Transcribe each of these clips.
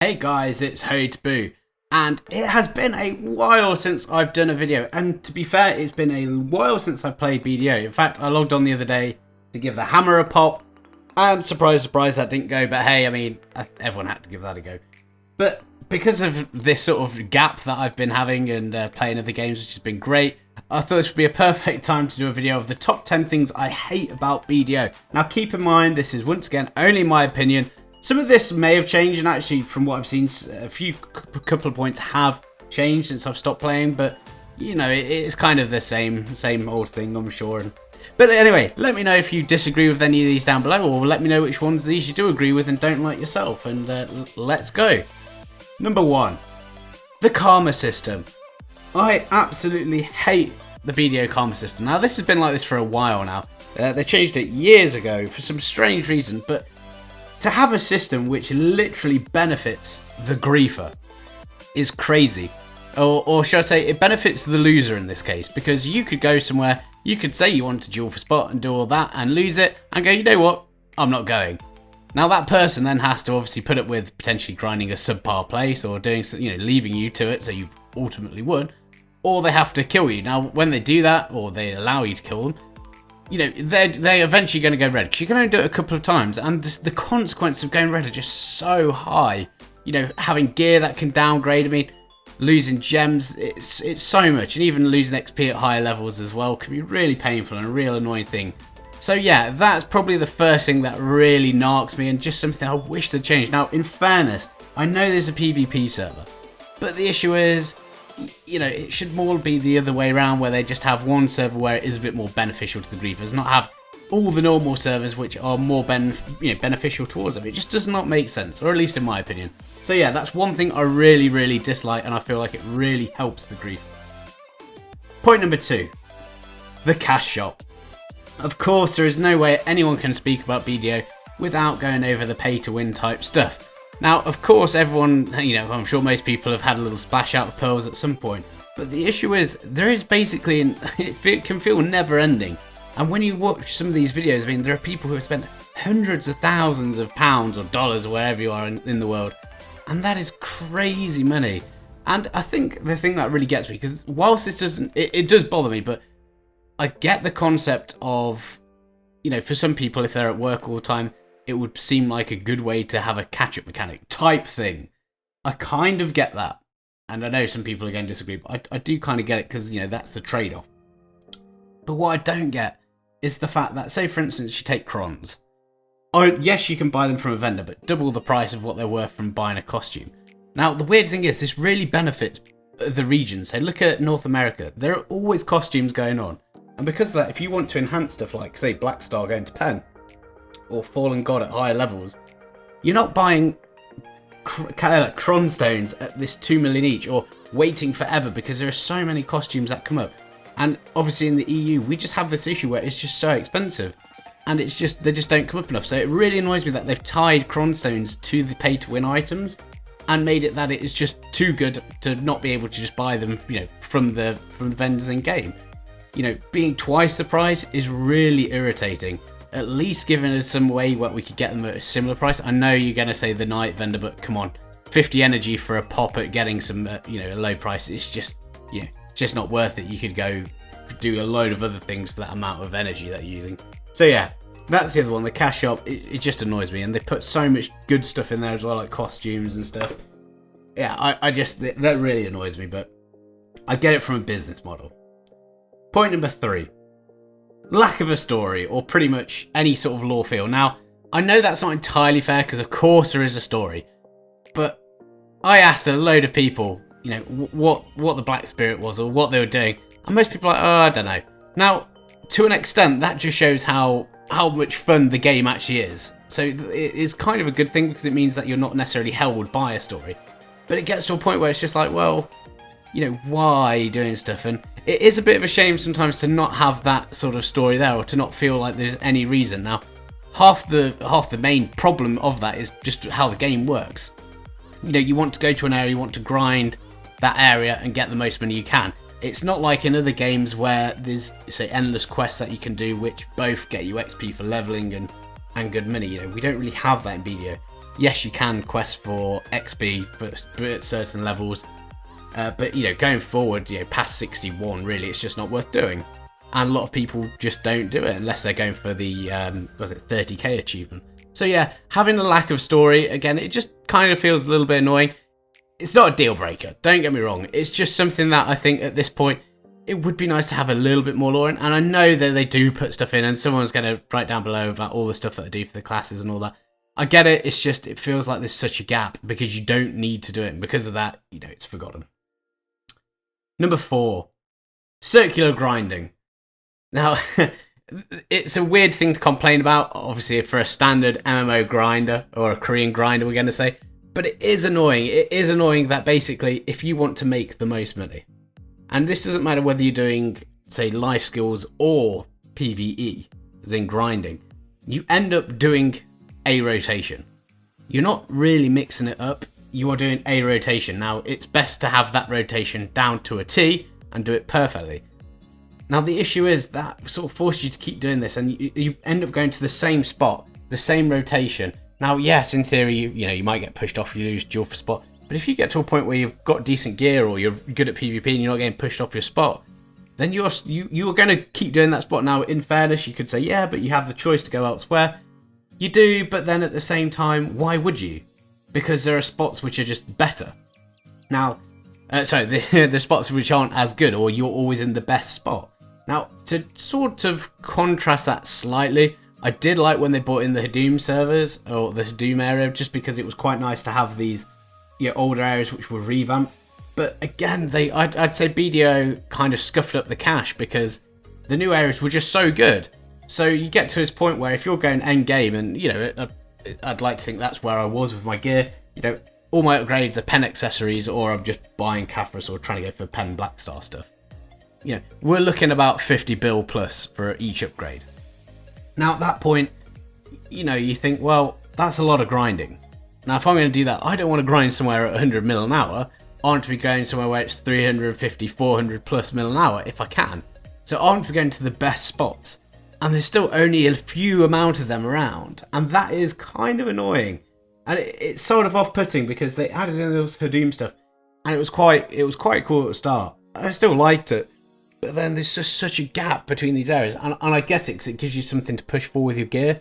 Hey guys, it's Boo, and it has been a while since I've done a video, and to be fair, it's been a while since I've played BDO. In fact, I logged on the other day to give the hammer a pop, and surprise, surprise, that didn't go, but hey, I mean, everyone had to give that a go. But because of this sort of gap that I've been having and playing other games, which has been great, I thought this would be a perfect time to do a video of the top 10 things I hate about BDO. Now keep in mind, this is once again only my opinion. Some of this may have changed, and actually from what I've seen, a couple of points have changed since I've stopped playing, but you know, it's kind of the same old thing, I'm sure. But anyway, let me know if you disagree with any of these down below, or let me know which ones of these you do agree with and don't like yourself, and let's go. Number 1, the Karma System. I absolutely hate the BDO Karma System. Now this has been like this for a while now. They changed it years ago for some strange reason, but to have a system which literally benefits the griefer is crazy. Or should I say, it benefits the loser in this case, because you could go somewhere, you could say you want to duel for spot and do all that and lose it and go, you know what, I'm not going. Now that person then has to obviously put up with potentially grinding a subpar place or doing, you know, leaving you to it so you've ultimately won, or they have to kill you. Now when they do that, or they allow you to kill them, you know, they're eventually going to go red, because you can only do it a couple of times, and the consequences of going red are just so high. You know, having gear that can downgrade, I mean, losing gems, it's so much, and even losing XP at higher levels as well can be really painful and a real annoying thing. So yeah, that's probably the first thing that really narks me, and just something I wish they'd change. Now, in fairness, I know there's a PvP server, but the issue is, you know, it should more be the other way around, where they just have one server where it is a bit more beneficial to the griefers, not have all the normal servers which are more beneficial towards them. It just does not make sense, or at least in my opinion. So yeah, that's one thing I really dislike, and I feel like it really helps the grief. Point number 2, the cash shop. Of course, there is no way anyone can speak about BDO without going over the pay to win type stuff. Now, of course, everyone, you know, I'm sure most people have had a little splash out of pearls at some point, but the issue is, there is basically, it can feel never ending. And when you watch some of these videos, I mean, there are people who have spent hundreds of thousands of pounds or dollars or wherever you are in the world, and that is crazy money. And I think the thing that really gets me, because whilst this doesn't, it does bother me, but I get the concept of, you know, for some people, if they're at work all the time, it would seem like a good way to have a catch-up mechanic type thing. I kind of get that. And I know some people again disagree, but I do kind of get it, because, you know, that's the trade-off. But what I don't get is the fact that, say for instance, you take crons. Oh, yes, you can buy them from a vendor, but double the price of what they're worth from buying a costume. Now, the weird thing is, this really benefits the regions. So look at North America. There are always costumes going on. And because of that, if you want to enhance stuff like, say, Black Star going to Pen, or Fallen God at higher levels, you're not buying cron stones at this 2 million each, or waiting forever, because there are so many costumes that come up. And obviously in the EU, we just have this issue where it's just so expensive, and it's just, they just don't come up enough. So it really annoys me that they've tied cron stones to the pay to win items, and made it that it is just too good to not be able to just buy them, you know, from the vendors in game. You know, being twice the price is really irritating. At least giving us some way where we could get them at a similar price. I know you're going to say the night vendor, but come on, 50 energy for a pop at getting some, you know, a low price. It's just, you know, just not worth it. You could go do a load of other things for that amount of energy that you're using. So yeah, that's the other one, the cash shop. It just annoys me, and they put so much good stuff in there as well, like costumes and stuff. Yeah, I just, that really annoys me, but I get it from a business model. Point number 3. Lack of a story, or pretty much any sort of lore feel. Now, I know that's not entirely fair, because of course there is a story, but I asked a load of people, you know, what the Black Spirit was, or what they were doing, and most people are like, oh, I don't know. Now, to an extent, that just shows how much fun the game actually is. So it is kind of a good thing, because it means that you're not necessarily held by a story. But it gets to a point where it's just like, well, you know, why are you doing stuff? And it is a bit of a shame sometimes to not have that sort of story there, or to not feel like there's any reason. Now, half the main problem of that is just how the game works. You know, you want to go to an area, you want to grind that area and get the most money you can. It's not like in other games where there's, say, endless quests that you can do, which both get you XP for leveling and good money. You know, we don't really have that in BDO. Yes, you can quest for XP for certain levels, but you know, going forward, you know, past 61, really, it's just not worth doing. And a lot of people just don't do it unless they're going for the was it 30k achievement. So yeah, having a lack of story, again, it just kind of feels a little bit annoying. It's not a deal breaker, don't get me wrong. It's just something that I think at this point, it would be nice to have a little bit more lore in. And I know that they do put stuff in, and someone's going to write down below about all the stuff that they do for the classes and all that. I get it, it's just, it feels like there's such a gap because you don't need to do it. And because of that, you know, it's forgotten. Number 4, circular grinding. Now, it's a weird thing to complain about, obviously, for a standard MMO grinder, or a Korean grinder, we're going to say. But it is annoying. It is annoying that basically, if you want to make the most money, and this doesn't matter whether you're doing, say, life skills or PvE, as in grinding, you end up doing a rotation. You're not really mixing it up, you are doing a rotation. Now, it's best to have that rotation down to a T and do it perfectly. Now, the issue is that sort of forces you to keep doing this, and you end up going to the same spot, the same rotation. Now, yes, in theory, you know, you might get pushed off, you lose duel for spot, but if you get to a point where you've got decent gear or you're good at PvP and you're not getting pushed off your spot, then you are going to keep doing that spot. Now, in fairness, you could say, yeah, but you have the choice to go elsewhere. You do, but then at the same time, why would you? Because there are spots which are just better. Now, the spots which aren't as good, or you're always in the best spot. Now, to sort of contrast that slightly, I did like when they brought in the Hadoom servers, or the Hadoom area, just because it was quite nice to have these, you know, older areas which were revamped. But again, I'd say BDO kind of scuffed up the cash because the new areas were just so good. So you get to this point where if you're going end game, and you know, I'd like to think that's where I was with my gear. You know, all my upgrades are pen accessories, or I'm just buying Caphras or trying to go for pen Black Star stuff. You know, we're looking about 50 bill plus for each upgrade. Now at that point, you know, you think, well, that's a lot of grinding. Now if I'm going to do that, I don't want to grind somewhere at 100 mil an hour. I want to be going somewhere where it's 350, 400 plus mil an hour if I can. So I want to be going to the best spots. And there's still only a few amount of them around. And that is kind of annoying. And it's sort of off-putting because they added in those Hadoom stuff. And it was quite cool at the start. I still liked it. But then there's just such a gap between these areas. And I get it because it gives you something to push for with your gear.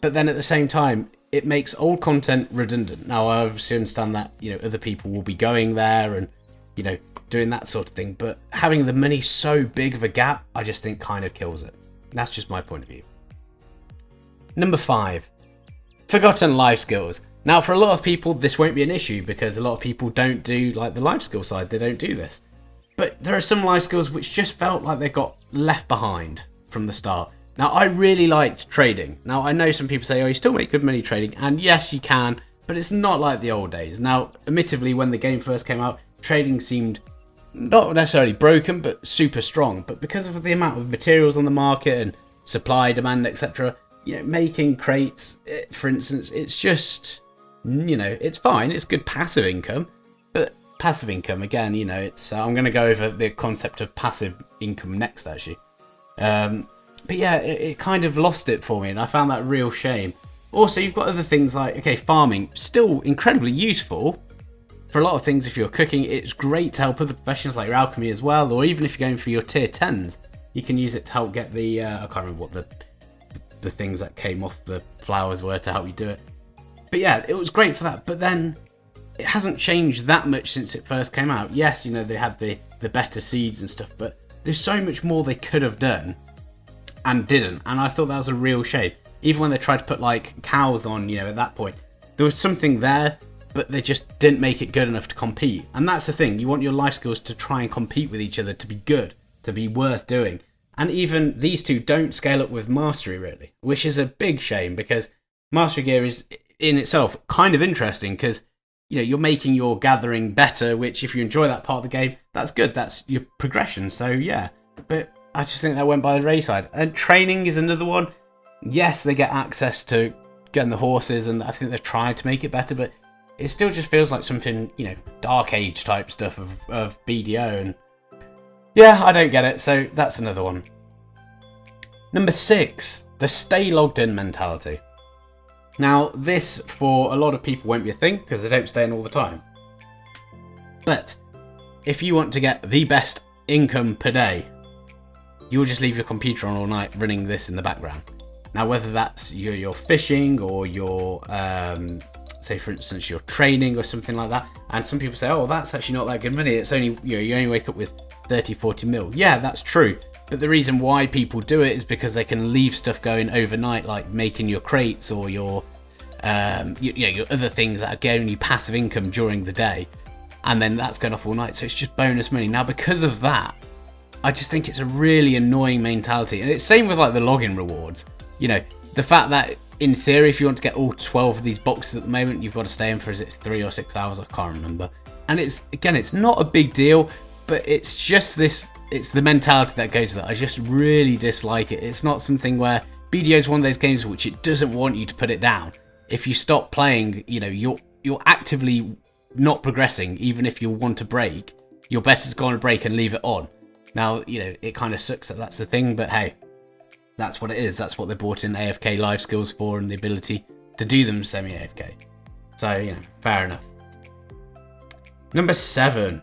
But then at the same time, it makes old content redundant. Now, I obviously understand that, you know, other people will be going there and, you know, doing that sort of thing. But having the money so big of a gap, I just think kind of kills it. That's just my point of view. Number 5, forgotten life skills. Now, for a lot of people, this won't be an issue because a lot of people don't do like the life skill side. They don't do this. But there are some life skills which just felt like they got left behind from the start. Now, I really liked trading. Now, I know some people say, oh, you still make good money trading. And yes, you can, but it's not like the old days. Now, admittedly, when the game first came out, trading seemed not necessarily broken, but super strong. But because of the amount of materials on the market and supply, demand, etc., you know, making crates, for instance, it's just, you know, it's fine. It's good passive income. But passive income, again, you know, it's I'm going to go over the concept of passive income next, actually. But yeah, it kind of lost it for me, and I found that a real shame. Also, you've got other things like, okay, farming, still incredibly useful for a lot of things. If you're cooking, it's great to help other professions like your alchemy as well, or even if you're going for your tier 10s, you can use it to help get the, I can't remember what the things that came off the flowers were to help you do it. But yeah, it was great for that, but then it hasn't changed that much since it first came out. Yes, you know, they had the better seeds and stuff, but there's so much more they could have done and didn't, and I thought that was a real shame. Even when they tried to put like cows on, you know, at that point, there was something there, but they just didn't make it good enough to compete. And that's the thing, you want your life skills to try and compete with each other, to be good, to be worth doing. And even these two don't scale up with mastery really, which is a big shame because mastery gear is in itself kind of interesting because, you know, you're making your gathering better, which if you enjoy that part of the game, that's good, that's your progression. So yeah, but I just think that went by the wayside. And training is another one. Yes, they get access to getting the horses, and I think they're trying to make it better, but it still just feels like something, you know, Dark Age type stuff of BDO, and yeah, I don't get it, so that's another one. Number 6, the stay logged in mentality. Now, this for a lot of people won't be a thing because they don't stay in all the time. But if you want to get the best income per day, you'll just leave your computer on all night running this in the background. Now, whether that's you're fishing or you're, say for instance, you're training or something like that. And some people say, oh, that's actually not that good money. It's only, you only wake up with 30, 40 mil. Yeah, that's true. But the reason why people do it is because they can leave stuff going overnight, like making your crates or your other things that are giving you passive income during the day. And then that's going off all night. So it's just bonus money. Now, because of that, I just think it's a really annoying mentality. And it's same with like the login rewards. You know, the fact that in theory, if you want to get all 12 of these boxes at the moment, you've got to stay in for, is it 3 or 6 hours? I can't remember. And it's, again, it's not a big deal, but it's just this, it's the mentality that goes with it. I just really dislike it. It's not something where BDO is one of those games which it doesn't want you to put it down. If you stop playing, you know, you're actively not progressing. Even if you want to break, you're better to go on a break and leave it on. Now, you know, it kind of sucks that that's the thing, but hey, that's what it is. That's what they brought in AFK live skills for, and the ability to do them semi-AFK. So, you know, fair enough. Number 7,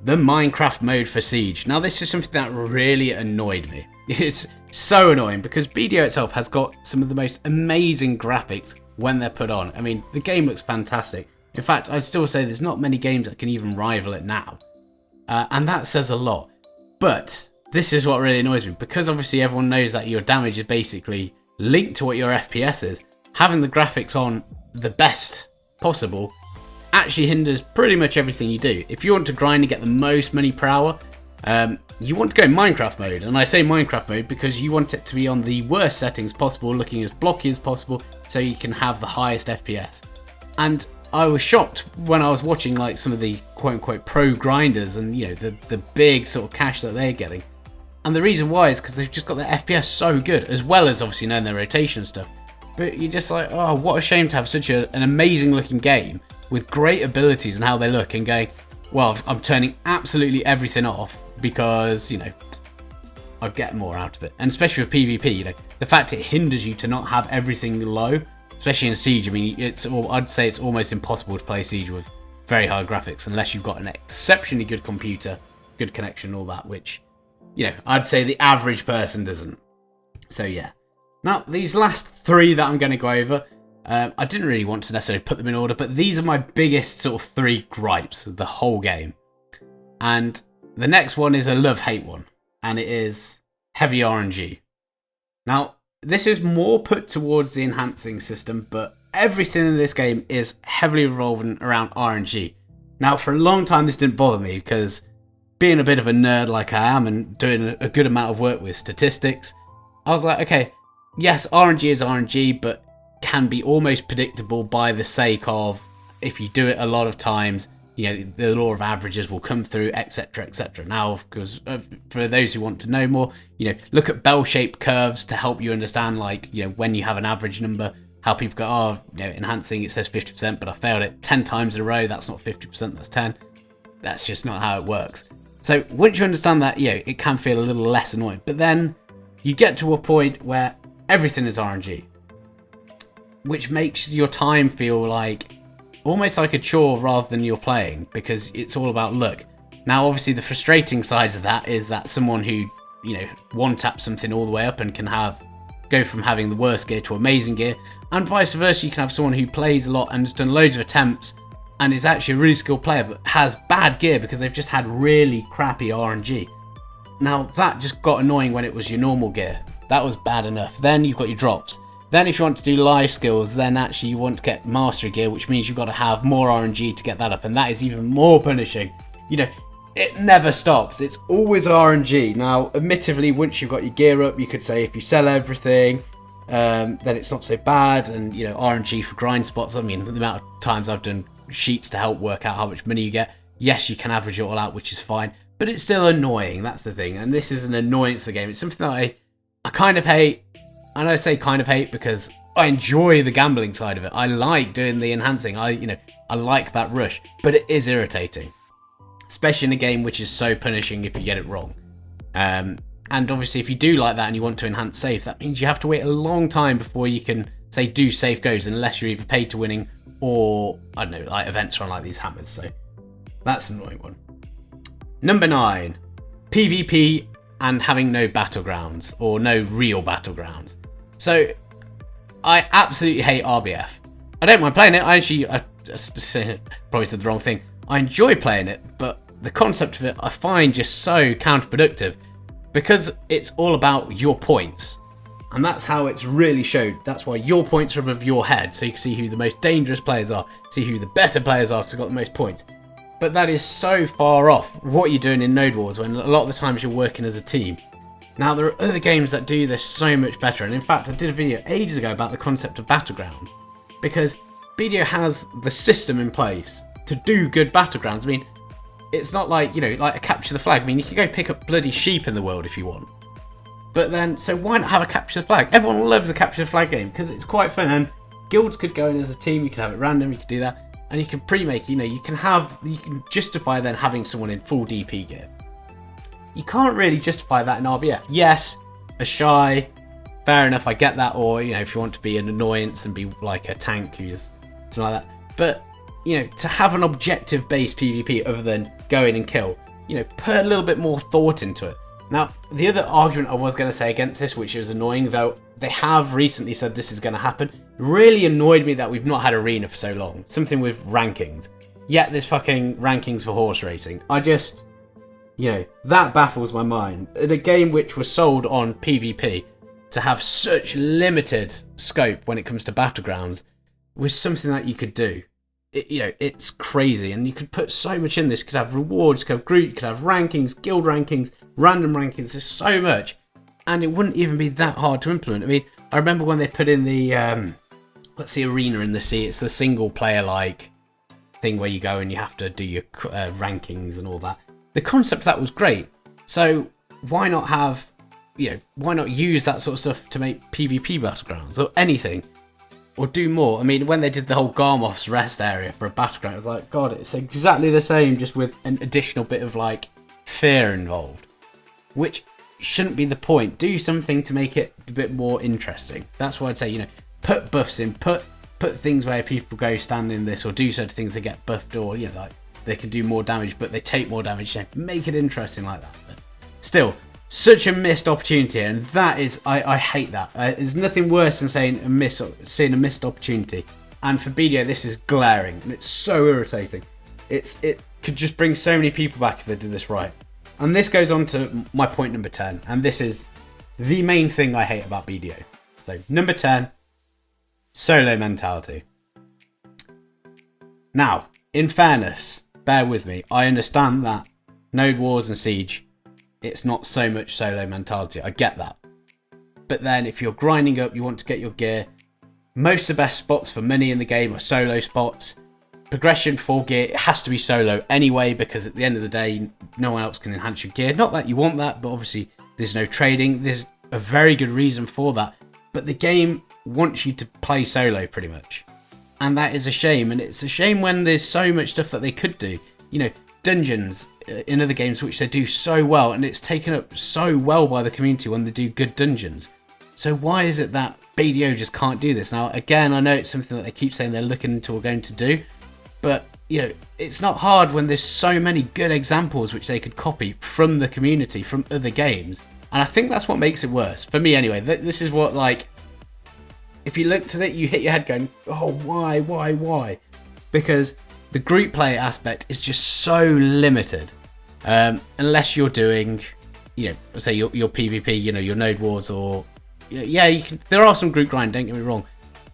the Minecraft mode for Siege. Now, this is something that really annoyed me. It's so annoying because BDO itself has got some of the most amazing graphics when they're put on. I mean, the game looks fantastic. In fact, I'd still say there's not many games that can even rival it now. And that says a lot. But this is what really annoys me, because obviously everyone knows that your damage is basically linked to what your FPS is. Having the graphics on the best possible actually hinders pretty much everything you do. If you want to grind and get the most money per hour, you want to go Minecraft mode. And I say Minecraft mode because you want it to be on the worst settings possible, looking as blocky as possible, so you can have the highest FPS. And I was shocked when I was watching like some of the quote-unquote pro grinders and, you know, the big sort of cash that they're getting. And the reason why is because they've just got their FPS so good, as well as obviously knowing their rotation stuff. But you're just like, oh, what a shame to have such an amazing looking game with great abilities and how they look, and going, well, I'm turning absolutely everything off because, you know, I'd get more out of it. And especially with PvP, you know, the fact it hinders you to not have everything low, especially in Siege. I mean, I'd say it's almost impossible to play Siege with very high graphics unless you've got an exceptionally good computer, good connection, all that, which, you know, I'd say the average person doesn't. So yeah. Now, these last 3 that I'm going to go over, I didn't really want to necessarily put them in order, but these are my biggest sort of 3 gripes of the whole game. And the next one is a love-hate one, and it is heavy RNG. Now, this is more put towards the enhancing system, but everything in this game is heavily revolving around RNG. Now, for a long time, this didn't bother me because being a bit of a nerd like I am and doing a good amount of work with statistics, I was like, okay, yes, RNG is RNG, but can be almost predictable by the sake of if you do it a lot of times, you know, the law of averages will come through, etc., etc. Now, of course, for those who want to know more, you know, look at bell-shaped curves to help you understand, like, you know, when you have an average number, how people go, oh, you know, enhancing, it says 50%, but I failed it 10 times in a row. That's not 50%, that's 10. That's just not how it works. So once you understand that, you know, it can feel a little less annoying. But then you get to a point where everything is RNG, which makes your time feel like almost like a chore rather than you're playing, because it's all about luck. Now, obviously, the frustrating sides of that is that someone who, you know, one-taps something all the way up and can go from having the worst gear to amazing gear, and vice versa. You can have someone who plays a lot and has done loads of attempts and is actually a really skilled player but has bad gear because they've just had really crappy RNG. Now, that just got annoying when it was your normal gear. That was bad enough. Then you've got your drops. Then if you want to do live skills, then actually you want to get mastery gear, which means you've got to have more RNG to get that up, and that is even more punishing. You know, it never stops. It's always RNG. Now, admittedly, once you've got your gear up, you could say if you sell everything, then it's not so bad, and, you know, RNG for grind spots. I mean, the amount of times I've done sheets to help work out how much money you get. Yes, you can average it all out, which is fine, but it's still annoying. That's the thing, and this is an annoyance to the game. It's something that I kind of hate. And I say kind of hate because I enjoy the gambling side of it. I like doing the enhancing. I like that rush, but it is irritating, especially in a game which is so punishing if you get it wrong. And obviously, if you do like that and you want to enhance safe, that means you have to wait a long time before you can say do safe goes unless you're either paid to winning or, I don't know, like events run like these hammers. So that's an annoying one. Number 9, PvP and having no battlegrounds or no real battlegrounds. So I absolutely hate RBF. I don't mind playing it. I just probably said the wrong thing. I enjoy playing it, but the concept of it I find just so counterproductive because it's all about your points. And that's how it's really showed. That's why your points are above your head, so you can see who the most dangerous players are, see who the better players are because they've got the most points. But that is so far off what you're doing in Node Wars when a lot of the times you're working as a team. Now, there are other games that do this so much better, and in fact I did a video ages ago about the concept of battlegrounds, because BDO has the system in place to do good battlegrounds. I mean, it's not like, you know, like a capture the flag. I mean, you can go pick up bloody sheep in the world if you want. But then, so why not have a capture the flag? Everyone loves a capture the flag game because it's quite fun, and guilds could go in as a team, you could have it random, you could do that, and you can pre-make, you know, you can justify then having someone in full DP gear. You can't really justify that in RBF. Yes, a shy, fair enough, I get that, or, you know, if you want to be an annoyance and be like a tank who's something like that. But, you know, to have an objective-based PvP other than go in and kill, you know, put a little bit more thought into it. Now, the other argument I was going to say against this, which is annoying, though they have recently said this is going to happen, really annoyed me that we've not had arena for so long. Something with rankings. Yet there's fucking rankings for horse racing. I just, you know, that baffles my mind. The game which was sold on PvP to have such limited scope when it comes to battlegrounds was something that you could do. You know, it's crazy, and you could put so much in this. You could have rewards, you could have group, you could have rankings, guild rankings, random rankings. There's so much, and it wouldn't even be that hard to implement. I mean, I remember when they put in the what's the arena in the sea? It's the single player like thing where you go and you have to do your rankings and all that. The concept of that was great. So why not have, you know, why not use that sort of stuff to make PvP battlegrounds or anything? Or do more. I mean, when they did the whole Garmoth's rest area for a battleground, it was like, God, it's exactly the same, just with an additional bit of, like, fear involved. Which shouldn't be the point. Do something to make it a bit more interesting. That's why I'd say, you know, put buffs in, put things where people go stand in this, or do certain things that get buffed, or, you know, like, they can do more damage, but they take more damage. You know, make it interesting like that. But still, such a missed opportunity, and that is, I hate that. There's nothing worse than seeing a missed opportunity, and for BDO this is glaring, and it's so irritating. It could just bring so many people back if they did this right. And this goes on to my point number 10, and this is the main thing I hate about BDO. So number 10, solo mentality. Now, in fairness, bear with me, I understand that Node Wars and Siege, it's not so much solo mentality. I get that. But then if you're grinding up, you want to get your gear, most of the best spots for money in the game are solo spots. Progression for gear, it has to be solo anyway, because at the end of the day, no one else can enhance your gear. Not that you want that, but obviously there's no trading. There's a very good reason for that. But the game wants you to play solo pretty much. And that is a shame. And it's a shame when there's so much stuff that they could do. You know, dungeons in other games which they do so well, and it's taken up so well by the community when they do good dungeons. So why is it that BDO just can't do this? Now, again, I know it's something that they keep saying they're looking into or going to do, but, you know, it's not hard when there's so many good examples which they could copy from the community, from other games. And I think that's what makes it worse. For me anyway, this is what, like, if you looked at it, you hit your head going, oh, why? Because the group play aspect is just so limited. Unless you're doing, you know, say your PvP, you know, your Node Wars, or, yeah, you can, there are some group grind, don't get me wrong,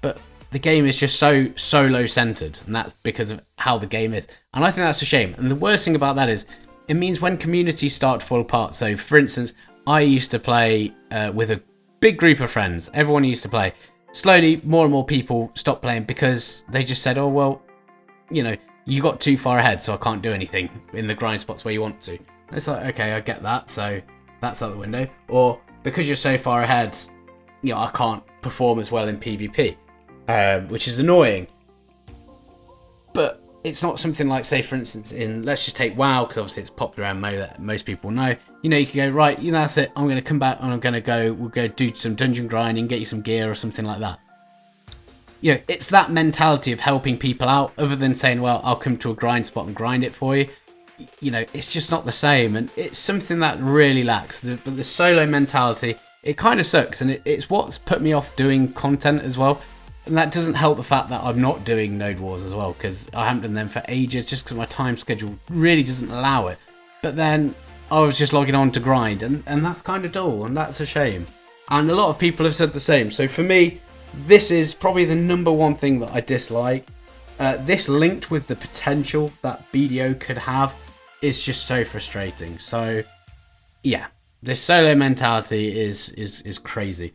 but the game is just so solo centered, and that's because of how the game is. And I think that's a shame. And the worst thing about that is it means when communities start to fall apart. So for instance, I used to play with a big group of friends. Everyone used to play. Slowly, more and more people stopped playing because they just said, oh, well, you know, you got too far ahead, so I can't do anything in the grind spots where you want to. And it's like, okay, I get that, so that's out the window. Or because you're so far ahead, you know, I can't perform as well in PvP, which is annoying. But it's not something like, say, for instance, in, let's just take WoW, because obviously it's popular and that most people know. You know, you can go, right, you know, that's it, I'm going to come back and we'll go do some dungeon grinding, get you some gear or something like that. you know, it's that mentality of helping people out, other than saying, well, I'll come to a grind spot and grind it for you. You know, it's just not the same, and it's something that really lacks. But the solo mentality, it kind of sucks, and it's what's put me off doing content as well. And that doesn't help the fact that I'm not doing Node Wars as well, because I haven't done them for ages, just because my time schedule really doesn't allow it. But then I was just logging on to grind, and that's kind of dull, and that's a shame. And a lot of people have said the same. So for me, this is probably the #1 thing that I dislike. This linked with the potential that BDO could have is just so frustrating. So yeah, this solo mentality is crazy.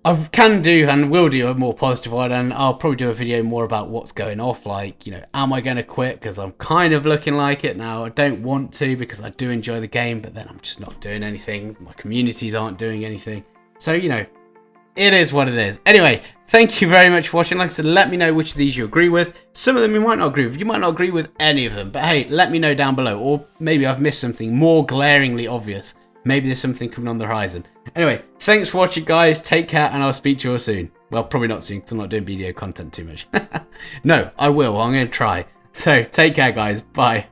I can do and will do a more positive one, and I'll probably do a video more about what's going off. Like, you know, am I going to quit? Because I'm kind of looking like it now. I don't want to, because I do enjoy the game, but then I'm just not doing anything. My communities aren't doing anything. So, you know, it is what it is. Anyway, thank you very much for watching. Like I said, let me know which of these you agree with. Some of them you might not agree with. You might not agree with any of them. But hey, let me know down below. Or maybe I've missed something more glaringly obvious. Maybe there's something coming on the horizon. Anyway, thanks for watching, guys. Take care, and I'll speak to you all soon. Well, probably not soon, because I'm not doing BDO content too much. No, I will. I'm going to try. So, take care, guys. Bye.